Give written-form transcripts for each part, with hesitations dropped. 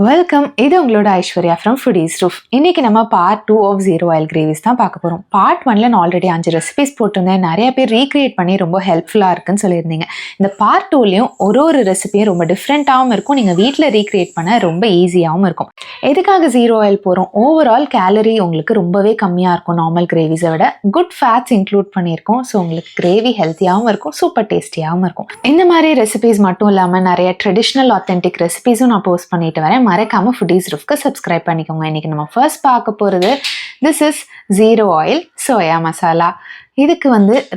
Welcome. இது உங்களோட Aishwarya from foodies roof. இன்னைக்கு நம்ம part 2 of zero oil gravies தான் பார்க்க போகிறோம். பார்ட் 1ல நான் ஆல்ரெடி 5 ரெசிபிஸ் போட்டிருந்தேன். நிறைய பேர் ரீக்ரியேட் பண்ணி ரொம்ப ஹெல்ப்ஃபுல்லாக இருக்குன்னு சொல்லியிருந்தீங்க. இந்த பார்ட் 2லையும் ஒரு ரெசிபியும் ரொம்ப டிஃப்ரெண்ட்டாகவும் இருக்கும். நீங்கள் வீட்டில் ரீக்ரியேட் பண்ண ரொம்ப ஈஸியாகவும் இருக்கும். எதுக்காக ஜீரோ ஆயில் போகிறோம்? ஓவரால் கேலரி உங்களுக்கு ரொம்பவே கம்மியாக இருக்கும் நார்மல் கிரேவிஸை விட. குட் ஃபேட்ஸ் இன்க்ளூட் பண்ணியிருக்கோம். ஸோ உங்களுக்கு கிரேவி ஹெல்த்தியாகவும் இருக்கும், சூப்பர் டேஸ்டியாகவும் இருக்கும். இந்த மாதிரி ரெசிபிஸ் மட்டும் இல்லாமல் நிறைய ட்ரெடிஷ்னல் ஆத்தென்டிக் ரெசிபிஸும் நான் போஸ்ட் பண்ணிட்டு வரேன். மறக்காம ஃபுடீஸ் ரூஃப்க்கு சப்ஸ்கிரைப் பண்ணிக்கோங்க. இன்னைக்கு நம்ம ஃபர்ஸ்ட் பார்க்க போகிறது this is zero oil soya masala. இதுக்கு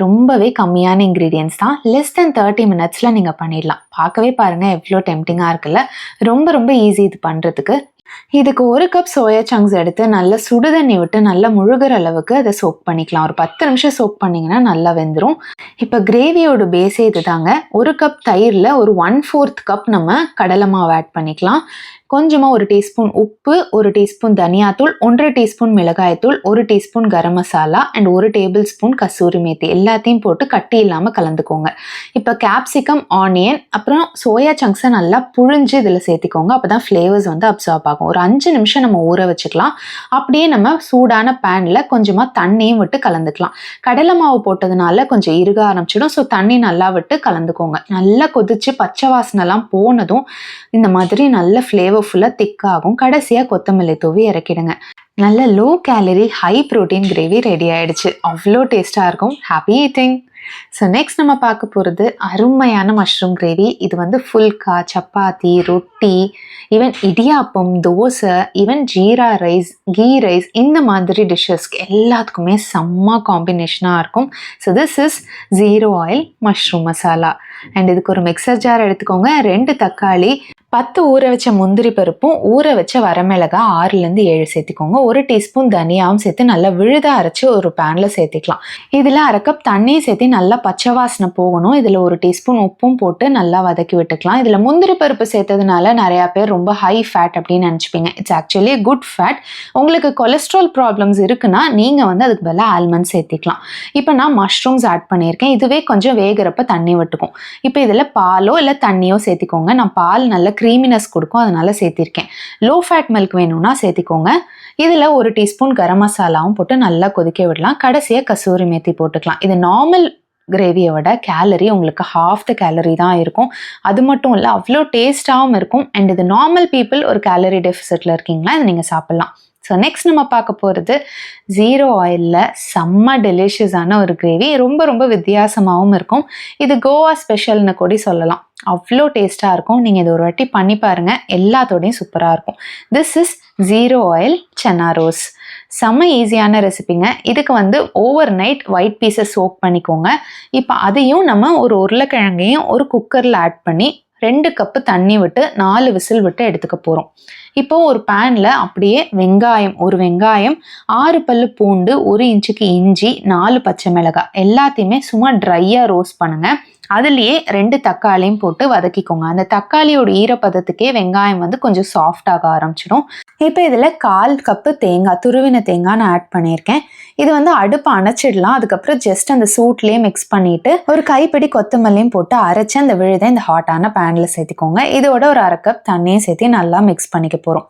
ரொம்பவே கம்மியான இன்க்ரீடியன்ஸ் தான். லெஸ் தென் 30 மினிட்ஸில் நீங்கள் பண்ணிடலாம். பார்க்கவே பாருங்கள் எவ்வளோ டெம்டிங்காக இருக்குல்ல. ரொம்ப ஈஸி இது பண்ணுறதுக்கு. இதுக்கு 1 கப் சோயா சங்க்ஸ் எடுத்து நல்லா சுடுதண்ணி விட்டு நல்லா முழுகிற அளவுக்கு அதை சோக் பண்ணிக்கலாம். ஒரு 10 நிமிஷம் சோக் பண்ணிங்கன்னா நல்லா வெந்துடும். இப்போ கிரேவியோட பேஸே இது தாங்க. 1 கப் தயிரில் ஒரு 1/4 கப் நம்ம கடலை மாவு ஆட் பண்ணிக்கலாம். கொஞ்சமாக 1 டீஸ்பூன் உப்பு, 1 டீஸ்பூன் தனியாத்தூள், 1.5 டீஸ்பூன் மிளகாய்த்தூள், 1 teaspoon garam masala and 1 table spoon kasuri methi எல்லாத்தையும் போட்டு கட்டி இல்லாமல் கலந்துக்கோங்க. இப்போ கேப்சிகம், ஆனியன் அப்புறம் சோயா சங்க்ஸை நல்லா புழிஞ்சு இதில் சேர்த்திக்கோங்க. அப்போ தான் ஃப்ளேவர்ஸ் அப்சார்ப் ஆகும். ஒரு 5 நிமிஷம் நம்ம ஊற வச்சுக்கலாம். அப்படியே நம்ம சூடான பேனில் கொஞ்சமாக தண்ணியும் விட்டு கலந்துக்கலாம். கடலை மாவு போட்டதுனால கொஞ்சம் இறுக ஆரம்பிச்சிடும். ஸோ தண்ணி நல்லா விட்டு கலந்துக்கோங்க. நல்லா கொதிச்சு பச்சை வாசனைலாம் போனதும் இந்த மாதிரி நல்ல ஃப்ளேவர்ஃபுல்லாக திக்காகும். கடைசியாக கொத்தமல்லி தூவி இறக்கிடுங்க. நல்ல low calorie high protein gravy ready ஆயிடுச்சு. அவ்வளோ டேஸ்டாக இருக்கும். Happy eating. ஸோ நெக்ஸ்ட் நம்ம பார்க்க போகிறது அருமையான மஷ்ரூம் கிரேவி. இது ஃபுல்கா, சப்பாத்தி, ரொட்டி, even idiyappam, dosa, even jeera rice, ghee rice இந்த மாதிரி டிஷ்ஷஸ்க்கு எல்லாத்துக்குமே செம்ம காம்பினேஷனாக இருக்கும். So this is zero oil mushroom masala. And இதுக்கு ஒரு மிக்சர் ஜார் எடுத்துக்கோங்க. 2 தக்காளி, 10 ஊற வச்ச முந்திரி பருப்பும், ஊற வச்ச வரமிளகா 6லேருந்து 7 சேர்த்துக்கோங்க. 1 டீஸ்பூன் தனியாவும் சேர்த்து நல்லா விழுத அரைச்சி ஒரு பேனில் சேர்த்துக்கலாம். இதில் 1/2 கப் தண்ணியை சேர்த்து நல்லா பச்சை வாசனை போகணும். இதில் 1 டீஸ்பூன் உப்பும் போட்டு நல்லா வதக்கி விட்டுக்கலாம். இதில் முந்திரி பருப்பு சேர்த்ததுனால நிறையா பேர் ரொம்ப ஹை ஃபேட் அப்படின்னு நினச்சிப்பீங்க. It's actually good fat. உங்களுக்கு கொலஸ்ட்ரால் ப்ராப்ளம்ஸ் இருக்குன்னா நீங்கள் அதுக்கு பதிலாக ஆல்மண்ட் சேர்த்திக்கலாம். இப்போ நான் மஷ்ரூம்ஸ் ஆட் பண்ணியிருக்கேன். இதுவே கொஞ்சம் வேகிறப்ப தண்ணி விட்டுக்கும். இப்போ இதில் பாலோ இல்லை தண்ணியோ சேர்த்திக்கோங்க. நான் பால் நல்ல க்ரீமினஸ் கொடுக்கும், அதனால சேர்த்திருக்கேன். லோ ஃபேட் மில்க் வேணும்னா சேர்த்திக்கோங்க. இதில் 1 டீஸ்பூன் கரம் மசாலாவும் போட்டு நல்லா கொதிக்க விடலாம். கடைசியாக கசூரி மேத்தி போட்டுக்கலாம். இது நார்மல் கிரேவியோட கேலரி உங்களுக்கு half the கேலரி தான் இருக்கும். அது மட்டும் இல்லை அவ்வளோ டேஸ்டாகவும் இருக்கும். அண்ட் இது நார்மல் பீப்புள் ஒரு கேலரி டெஃபிசிட்டில் இருக்கீங்களா இதை நீங்கள் சாப்பிட்லாம். ஸோ நெக்ஸ்ட் நம்ம பார்க்க போகிறது ஜீரோ ஆயிலில் செம்ம டெலிஷியஸான ஒரு கிரேவி. ரொம்ப வித்தியாசமாகவும் இருக்கும். இது கோவா ஸ்பெஷல்னு கூட சொல்லலாம். அவ்வளோ டேஸ்ட்டாக இருக்கும். நீங்கள் இது ஒரு வாட்டி பண்ணி பாருங்கள். எல்லாத்தோடையும் சூப்பராக இருக்கும். This is zero oil chana rose. செம்ம ஈஸியான ரெசிபிங்க. இதுக்கு ஓவர் நைட் ஒயிட் பீஸை சோக் பண்ணிக்கோங்க. இப்போ அதையும் நம்ம ஒரு உருளைக்கிழங்கையும் ஒரு குக்கரில் ஆட் பண்ணி 2 கப்பு தண்ணி விட்டு 4 விசில் விட்டு எடுத்துக்க போகிறோம். இப்போ ஒரு பேனில் அப்படியே ஒரு வெங்காயம், 6 பல்லு பூண்டு, 1 இன்ச்சுக்கு இஞ்சி, 4 பச்சை மிளகாய் எல்லாத்தையுமே சும்மா ட்ரையாக ரோஸ்ட் பண்ணுங்கள். அதுலேயே 2 தக்காளியும் போட்டு வதக்கிக்கோங்க. அந்த தக்காளியோட ஈரப்பதத்துக்கே வெங்காயம் கொஞ்சம் சாஃப்டாக ஆரம்பிச்சிடும். இப்போ இதில் 1/4 கப்பு தேங்காய், துருவின தேங்காய் நான் ஆட் பண்ணியிருக்கேன். இது அடுப்பை அணைச்சிடலாம். அதுக்கப்புறம் ஜஸ்ட் அந்த சூட்லேயே மிக்ஸ் பண்ணிவிட்டு ஒரு கைப்பிடி கொத்தமல்லியும் போட்டு அரைச்சி அந்த விழுதை இந்த ஹாட்டான பேனில் சேர்த்திக்கோங்க. இதோட ஒரு 1/2 கப் தண்ணியை சேர்த்து நல்லா மிக்ஸ் பண்ணிக்க போகிறோம்.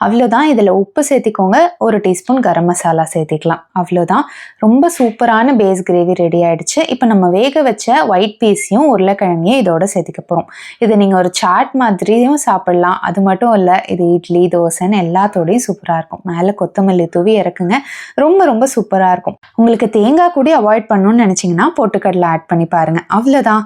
அவ்வளோதான். இதில் உப்பு சேர்த்திக்கோங்க. 1 டீஸ்பூன் கரம் மசாலா சேர்த்திக்கலாம். அவ்வளோதான். ரொம்ப சூப்பரான பேஸ் கிரேவி ரெடி ஆகிடுச்சு. இப்போ நம்ம வேக வச்ச ஒயிட் பீஸையும் உருளைக்கிழங்கையும் இதோட சேர்த்திக்க போகிறோம். இது நீங்கள் ஒரு சாட் மாதிரியும் சாப்பிட்லாம். அது மட்டும் இல்லை, இது இட்லி, தோசைன்னு எல்லாத்தோடையும் சூப்பராக இருக்கும். மேலே கொத்தமல்லி தூவி இறக்குங்க. ரொம்ப சூப்பராக இருக்கும். உங்களுக்கு தேங்காய் கூட அவாய்ட் பண்ணணும்னு நினச்சிங்கன்னா பொட்டுக்கடலை ஆட் பண்ணி பாருங்கள். அவ்வளோதான்.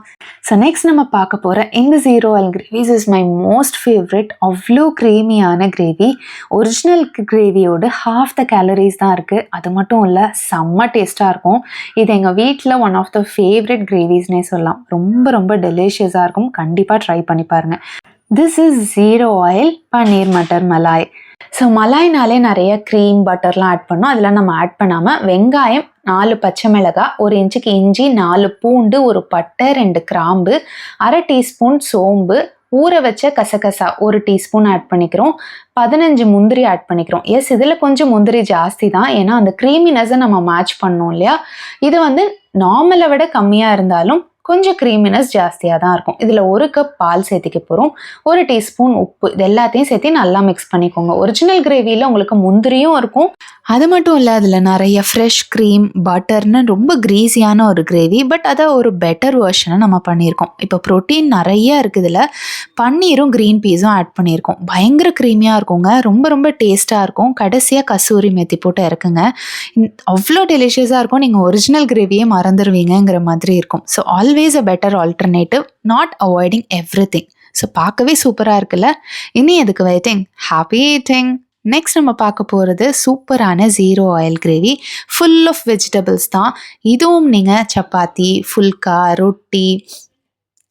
ஸோ நெக்ஸ்ட் நம்ம பார்க்க போகிற இந்த zero oil gravies is my most favourite. அவ்வளோ க்ரீமியான கிரேவி. ஒரிஜினல் கிரேவியோட half the கேலரிஸ் தான் இருக்குது. அது மட்டும் இல்லை, செம்ம டேஸ்ட்டாக இருக்கும். இது எங்கள் வீட்டில் ஒன் ஆஃப் த ஃபேவரட் கிரேவிஸ்னே சொல்லலாம். ரொம்ப டெலிஷியஸாக இருக்கும். கண்டிப்பாக ட்ரை பண்ணி பாருங்கள். This is zero oil paneer matar malai. So மலாய்னாலே நிறைய க்ரீம், பட்டர்லாம் ஆட் பண்ணோம். அதெல்லாம் நம்ம ஆட் பண்ணாமல் வெங்காயம், 4 பச்சை மிளகாய், 1 இன்ச்சுக்கு இஞ்சி, 4 பூண்டு, 1 பட்டை, 2 கிராம்பு, 1/2 டீஸ்பூன் சோம்பு, ஊற வச்ச கசகசா 1 டீஸ்பூன் ஆட் பண்ணிக்கிறோம். 15 முந்திரி ஆட் பண்ணிக்கிறோம். எஸ், இதில் கொஞ்சம் முந்திரி ஜாஸ்தி தான். ஏன்னா அந்த க்ரீமினஸை நம்ம மேட்ச் பண்ணோம் இல்லையா. இது நார்மலை விட கம்மியாக இருந்தாலும் கொஞ்சம் க்ரீமினஸ் ஜாஸ்தியாக தான் இருக்கும். இதில் 1 கப் பால் சேர்த்திக்க போகிறோம், 1 டீஸ்பூன் உப்பு, இது எல்லாத்தையும் சேர்த்து நல்லா மிக்ஸ் பண்ணிக்கோங்க. ஒரிஜினல் கிரேவியில் உங்களுக்கு முந்திரியும் இருக்கும், அது மட்டும் இல்லை அதில் நிறைய ஃப்ரெஷ் க்ரீம் பட்டர்னு ரொம்ப க்ரீஸியான ஒரு கிரேவி. பட் அதை ஒரு பெட்டர் வெர்ஷனை நம்ம பண்ணியிருக்கோம். இப்போ ப்ரோட்டீன் நிறைய இருக்குது, இதில் பன்னீரும் க்ரீன் பீஸும் ஆட் பண்ணியிருக்கோம். பயங்கர க்ரீமியாக இருக்குங்க, ரொம்ப ரொம்ப டேஸ்ட்டாக இருக்கும். கடைசியாக கசூரி மெத்தி போட்டு இறக்குங்க, அவ்வளோ டெலிஷியஸாக இருக்கும். நீங்கள் ஒரிஜினல் கிரேவியே மறந்துடுவீங்கிற மாதிரி இருக்கும். So always a better alternative, not avoiding everything. So பார்க்கவே சூப்பராக இருக்குல்ல. இனி எதுக்கு வெயிட்டிங், ஹாப்பி ஈட்டிங். நெக்ஸ்ட் நம்ம பார்க்க போகிறது சூப்பரான 0 oil gravy, full of vegetables தான். இதுவும் நீங்கள் சப்பாத்தி, ஃபுல்கா, ரொட்டி,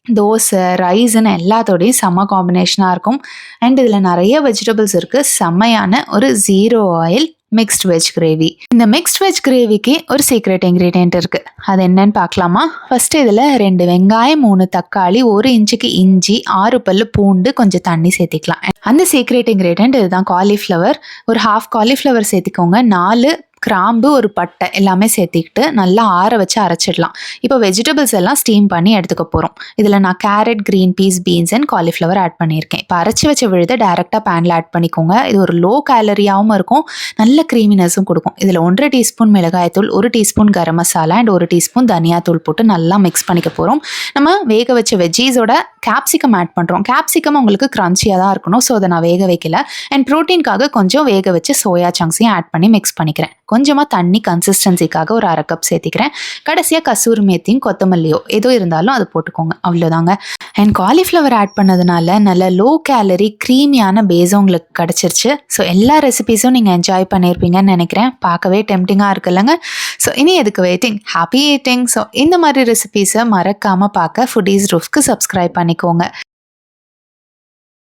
தோசை, ரைஸ்ன்னு எல்லாத்தோடையும் செம்ம காம்பினேஷனாக இருக்கும். அண்ட் இதில் நிறைய வெஜிடபிள்ஸ் இருக்குது. செம்மையான ஒரு 0 ஆயில் மிக்ஸ்ட் வெஜ் கிரேவி. இந்த மிக்ஸ்ட் வெஜ் கிரேவிக்கு ஒரு சீக்ரெட் இன்க்ரீடியன்ட் இருக்குது, அது என்னன்னு பார்க்கலாமா? ஃபஸ்ட்டு இதில் 2 வெங்காயம், 3 தக்காளி, 1 இன்ச்சுக்கு இஞ்சி, 6 பல்லு பூண்டு, கொஞ்சம் தண்ணி சேர்த்திக்கலாம். அந்த சீக்ரெட் இன்க்ரீடியன்ட் இதுதான், காலிஃப்ளவர். ஒரு ஹாஃப் காலிஃப்ளவர் சேர்த்திக்கோங்க, 4 கிராம்பு, ஒரு பட்டை எல்லாமே சேர்த்திக்கிட்டு நல்லா ஆற வச்சு அரைச்சிடலாம். இப்போ வெஜிடபிள்ஸ் எல்லாம் ஸ்டீம் பண்ணி எடுத்துக்க போகிறோம். இதில் நான் carrot, green peas, beans and cauliflower add பண்ணியிருக்கேன். இப்போ அரைச்சி வச்ச விழுதை டேரெக்டாக பேனில் ஆட் பண்ணிக்கோங்க. இது ஒரு லோ கேலரியாகவும் இருக்கும், நல்ல க்ரீமினஸும் கொடுக்கும். இதில் 1.5 டீஸ்பூன் மிளகாய்த்தூள், 1 teaspoon garam masala and 1 teaspoon தனியாத்தூள் போட்டு நல்லா மிக்ஸ் பண்ணிக்க போகிறோம். நம்ம வேக வச்ச வெஜ்ஜீஸோட கேப்சிகம் ஆட் பண்ணுறோம். கேப்சிகம் உங்களுக்கு க்ரன்ச்சியாக தான் இருக்கணும், ஸோ அதை நான் வேக வைக்கல. அண்ட் ப்ரோட்டீனுக்காக கொஞ்சம் வேக வச்சு சோயா சங்க்ஸையும் ஆட் பண்ணி மிக்ஸ் பண்ணிக்கிறேன். கொஞ்சமாக தண்ணி கன்சிஸ்டன்சிக்காக ஒரு 1/2 கப் சேர்த்திக்கிறேன். கடைசியாக கசூரி மேத்தியும் கொத்தமல்லியோ எதோ இருந்தாலும் அது போட்டுக்கோங்க, அவ்வளோதாங்க. அண்ட் காலிஃப்ளவர் ஆட் பண்ணதுனால நல்ல லோ கேலரி க்ரீமியான பேஸும் உங்களுக்கு கிடச்சிருச்சு. ஸோ எல்லா ரெசிபீஸும் நீங்கள் என்ஜாய் பண்ணியிருப்பீங்கன்னு நினைக்கிறேன். பார்க்கவே டெம்டிங்காக இருக்குல்லங்க. ஸோ இனி எதுக்கு வெயிட்டிங், ஹாப்பி ஈட்டிங். ஸோ இந்த மாதிரி ரெசிபீஸை மறக்காமல் பார்க்க ஃபுடீஸ் ரூஃப்க்கு சப்ஸ்கிரைப் பண்ணிக்கோங்க.